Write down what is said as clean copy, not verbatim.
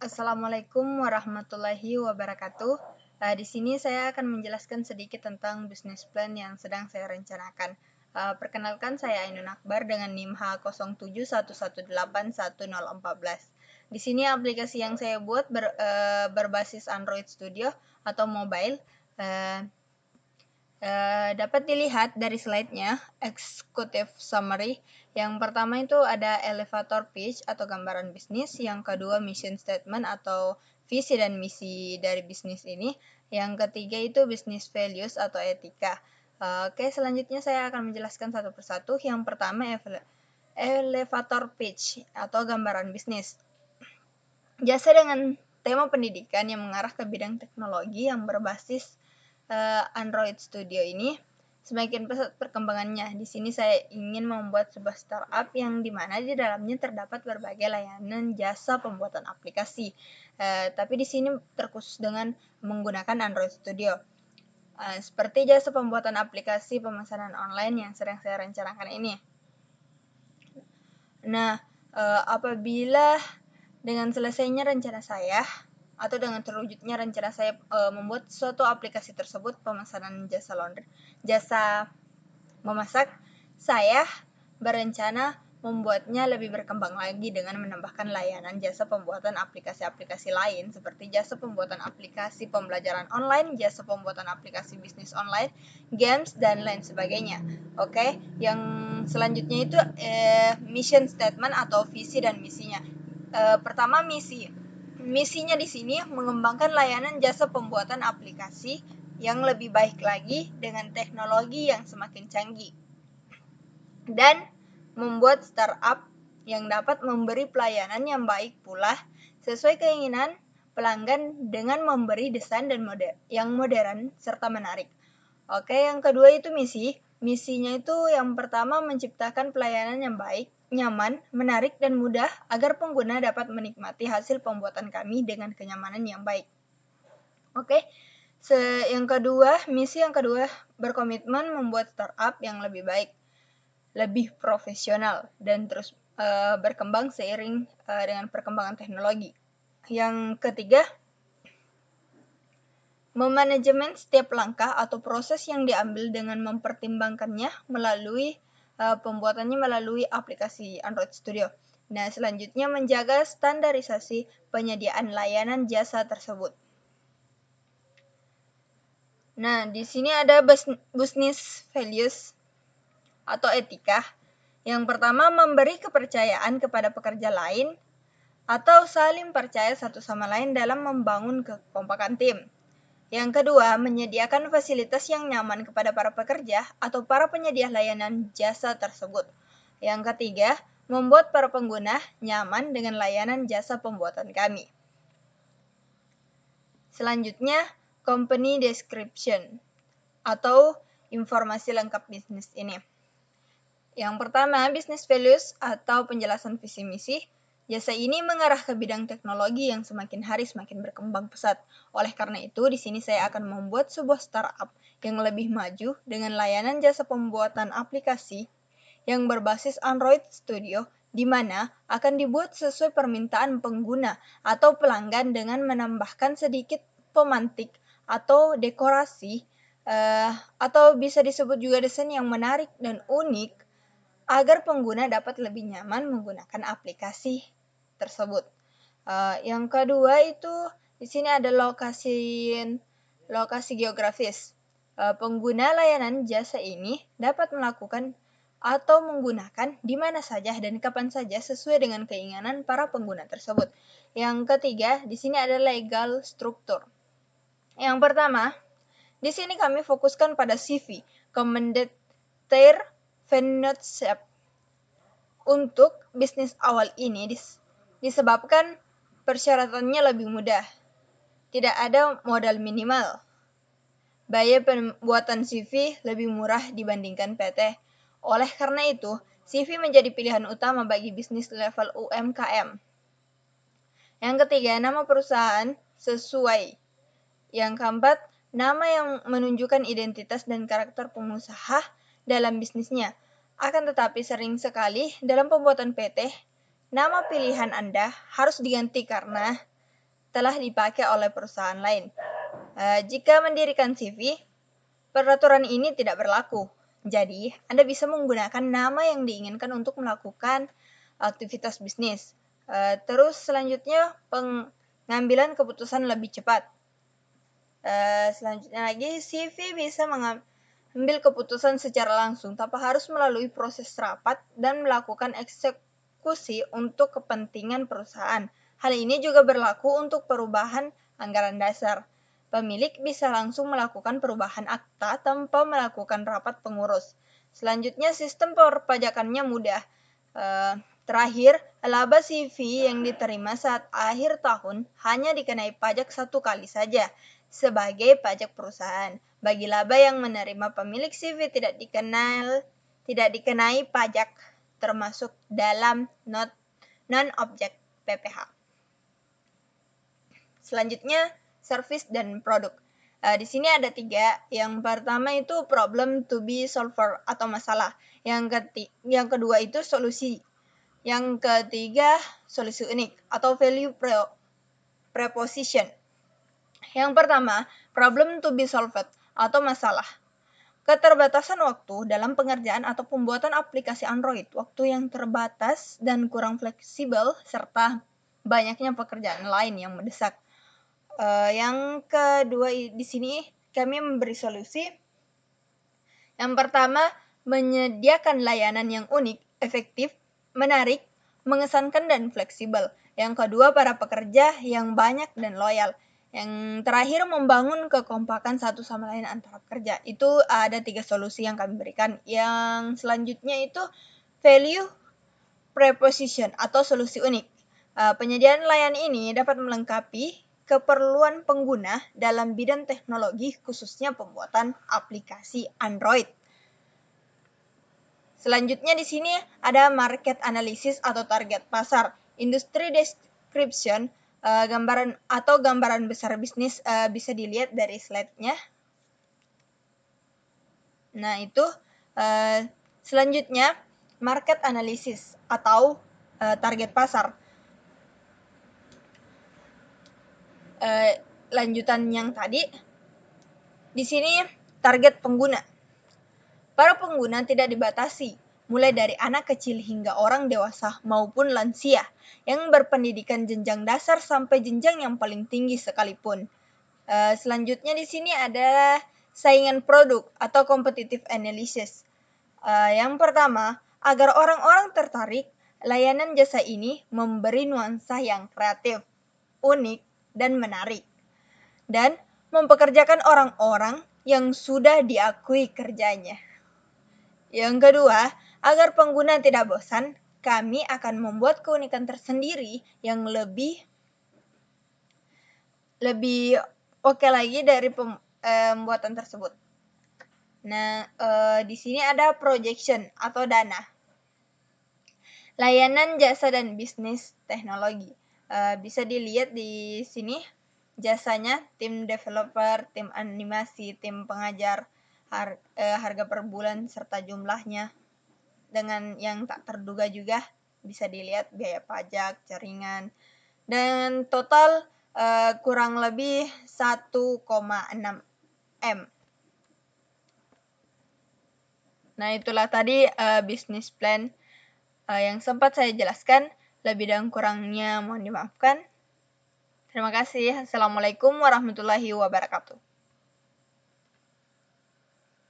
Assalamualaikum warahmatullahi wabarakatuh. Di sini saya akan menjelaskan sedikit tentang bisnis plan yang sedang saya rencanakan. Perkenalkan, saya Ainun Akbar dengan NIM H0711811014. Di sini aplikasi yang saya buat berbasis Android Studio atau mobile. Dapat dilihat dari slide-nya, executive summary. Yang pertama itu ada elevator pitch atau gambaran bisnis, yang kedua mission statement atau visi dan misi dari bisnis ini, yang ketiga itu business values atau etika. Oke, selanjutnya saya akan menjelaskan satu persatu. Yang pertama elevator pitch atau gambaran bisnis. Jasa dengan tema pendidikan yang mengarah ke bidang teknologi yang berbasis Android Studio ini semakin pesat perkembangannya. Di sini saya ingin membuat sebuah startup yang dimana di dalamnya terdapat berbagai layanan jasa pembuatan aplikasi. Tapi di sini terkhusus dengan menggunakan Android Studio. Seperti jasa pembuatan aplikasi pemesanan online yang sedang saya rencanakan ini. Nah, apabila dengan selesainya rencana saya, atau dengan terwujudnya rencana saya membuat suatu aplikasi tersebut, pemesanan jasa memasak, saya berencana membuatnya lebih berkembang lagi dengan menambahkan layanan jasa pembuatan aplikasi-aplikasi lain seperti jasa pembuatan aplikasi pembelajaran online, jasa pembuatan aplikasi bisnis online, games, dan lain sebagainya. Oke, yang selanjutnya itu mission statement atau visi dan misinya. Pertama, misinya di sini mengembangkan layanan jasa pembuatan aplikasi yang lebih baik lagi dengan teknologi yang semakin canggih, dan membuat startup yang dapat memberi pelayanan yang baik pula sesuai keinginan pelanggan dengan memberi desain dan yang modern serta menarik. Oke, yang kedua itu misi. Misinya itu yang pertama menciptakan pelayanan yang baik, nyaman, menarik, dan mudah agar pengguna dapat menikmati hasil pembuatan kami dengan kenyamanan yang baik. Oke, misi yang kedua berkomitmen membuat startup yang lebih baik, lebih profesional, dan terus berkembang seiring dengan perkembangan teknologi. Yang ketiga, memanajemen setiap langkah atau proses yang diambil dengan mempertimbangkannya pembuatannya melalui aplikasi Android Studio. Nah, selanjutnya menjaga standarisasi penyediaan layanan jasa tersebut. Nah, di sini ada business values atau etika. Yang pertama, memberi kepercayaan kepada pekerja lain atau saling percaya satu sama lain dalam membangun kekompakan tim. Yang kedua, menyediakan fasilitas yang nyaman kepada para pekerja atau para penyedia layanan jasa tersebut. Yang ketiga, membuat para pengguna nyaman dengan layanan jasa pembuatan kami. Selanjutnya, company description atau informasi lengkap bisnis ini. Yang pertama, business values atau penjelasan visi misi. Jasa ini mengarah ke bidang teknologi yang semakin hari semakin berkembang pesat. Oleh karena itu, di sini saya akan membuat sebuah startup yang lebih maju dengan layanan jasa pembuatan aplikasi yang berbasis Android Studio, di mana akan dibuat sesuai permintaan pengguna atau pelanggan dengan menambahkan sedikit pemantik atau dekorasi, atau bisa disebut juga desain yang menarik dan unik, agar pengguna dapat lebih nyaman menggunakan aplikasi tersebut. Yang kedua itu di sini ada lokasi geografis. Pengguna layanan jasa ini dapat melakukan atau menggunakan di mana saja dan kapan saja sesuai dengan keinginan para pengguna tersebut. Yang ketiga, di sini ada legal struktur. Yang pertama, di sini kami fokuskan pada CV, Commended Venture. Untuk bisnis awal ini disebabkan persyaratannya lebih mudah. Tidak ada modal minimal. Biaya pembuatan CV lebih murah dibandingkan PT. Oleh karena itu, CV menjadi pilihan utama bagi bisnis level UMKM. Yang ketiga, nama perusahaan sesuai. Yang keempat, nama yang menunjukkan identitas dan karakter pengusaha dalam bisnisnya. Akan tetapi sering sekali dalam pembuatan PT, nama pilihan Anda harus diganti karena telah dipakai oleh perusahaan lain. Jika mendirikan CV, peraturan ini tidak berlaku. Jadi, Anda bisa menggunakan nama yang diinginkan untuk melakukan aktivitas bisnis. Terus selanjutnya, pengambilan keputusan lebih cepat. Selanjutnya lagi, CV bisa mengambil keputusan secara langsung tanpa harus melalui proses rapat dan melakukan eksekusi untuk kepentingan perusahaan. Hal ini juga berlaku untuk perubahan anggaran dasar. Pemilik bisa langsung melakukan perubahan akta tanpa melakukan rapat pengurus. Selanjutnya, sistem perpajakannya mudah. Terakhir, laba CV yang diterima saat akhir tahun hanya dikenai pajak 1 kali saja, sebagai pajak perusahaan. Bagi laba yang menerima pemilik CV tidak dikenai pajak, termasuk dalam non-objek PPh. Selanjutnya, service dan produk. Di sini ada 3. Yang pertama itu problem to be solver atau masalah. Yang kedua itu solusi. Yang ketiga, solusi unik atau value proposition. Yang pertama, problem to be solved atau masalah. Keterbatasan waktu dalam pengerjaan atau pembuatan aplikasi Android, waktu yang terbatas dan kurang fleksibel, serta banyaknya pekerjaan lain yang mendesak. Yang kedua di sini kami memberi solusi. Yang pertama, menyediakan layanan yang unik, efektif, menarik, mengesankan, dan fleksibel. Yang kedua, para pekerja yang banyak dan loyal. Yang terakhir, membangun kekompakan satu sama lain antara pekerja. Itu ada 3 solusi yang kami berikan. Yang selanjutnya itu value proposition atau solusi unik. Penyediaan layanan ini dapat melengkapi keperluan pengguna dalam bidang teknologi, khususnya pembuatan aplikasi Android. Selanjutnya di sini ada market analysis atau target pasar, industry description, gambaran besar bisnis, bisa dilihat dari slide-nya. Nah, itu selanjutnya market analysis atau target pasar. Lanjutan yang tadi, di sini target pengguna. Para pengguna tidak dibatasi, mulai dari anak kecil hingga orang dewasa maupun lansia, yang berpendidikan jenjang dasar sampai jenjang yang paling tinggi sekalipun. Selanjutnya di sini ada saingan produk atau competitive analysis. Yang pertama, agar orang-orang tertarik, layanan jasa ini memberi nuansa yang kreatif, unik, dan menarik, dan mempekerjakan orang-orang yang sudah diakui kerjanya. Yang kedua, agar pengguna tidak bosan, kami akan membuat keunikan tersendiri yang lebih oke lagi dari pembuatan tersebut. Nah, di sini ada projection atau dana. Layanan jasa dan bisnis teknologi. Bisa dilihat di sini jasanya, tim developer, tim animasi, tim pengajar, harga per bulan serta jumlahnya. Dengan yang tak terduga juga bisa dilihat biaya pajak, jaringan, dan total kurang lebih 1,6 M. Nah, itulah tadi bisnis plan yang sempat saya jelaskan. Lebih dan kurangnya mohon dimaafkan. Terima kasih. Assalamualaikum warahmatullahi wabarakatuh.